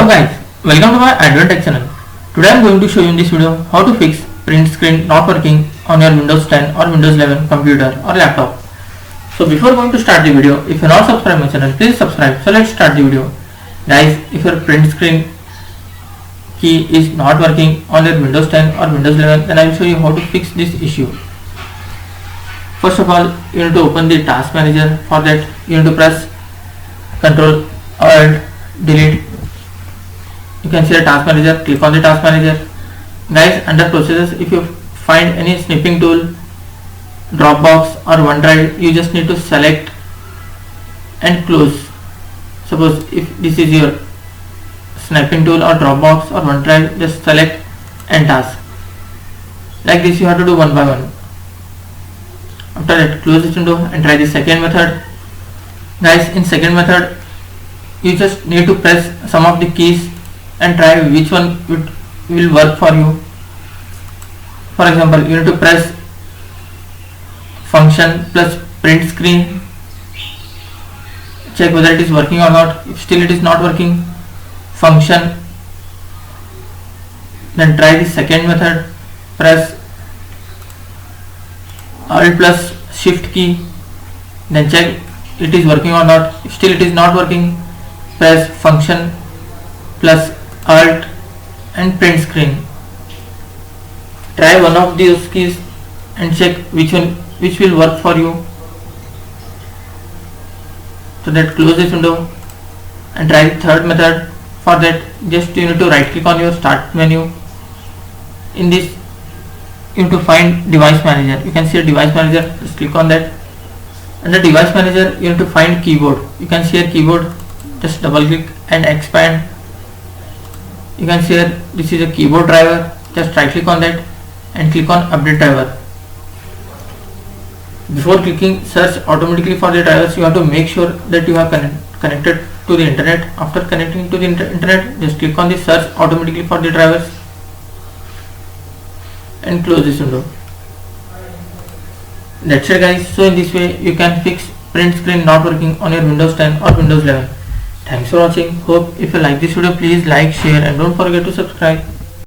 Hello guys, welcome to my AndWin Tech channel. Today I am going to show you in this video how to fix print screen not working on your Windows 10 or Windows 11 computer or laptop. So before going to start the video, if you are not subscribed my channel, please subscribe. So let's start the video. Guys, if your print screen key is not working on your Windows 10 or Windows 11, then I will show you how to fix this issue. First of all, you need to open the task manager. For that you need to press Ctrl Alt Delete. You can see the task manager, click on the task manager. Guys, under processes, if you find any snipping tool, Dropbox or OneDrive, you just need to select and close. Suppose if this is your snapping tool or Dropbox or OneDrive, just select and task. Like this you have to do one by one. After that, close this window and try the second method. Guys, in second method you just need to press some of the keys and try which one will work for you. For example, you need to press function plus print screen, check whether it is working or not. If still it is not working, function, then try the second method, press Alt plus shift key, then check it is working or not. If still it is not working, press function plus Alt and print screen. Try one of these keys and check which will work for you. So that, close this window and try the third method. For that, just you need to right click on your start menu. In this you need to find device manager. You can see a device manager, just click on that. Under device manager you need to find keyboard. You can see a keyboard, just double click and expand. You can see here this is a keyboard driver, just right click on that and click on update driver. Before clicking search automatically for the drivers, you have to make sure that you have connected to the internet. After connecting to the internet, just click on the search automatically for the drivers and close this window. That's it guys. So in this way you can fix print screen not working on your Windows 10 or Windows 11. Thanks for watching. Hope if you like this video, please like, share and don't forget to subscribe.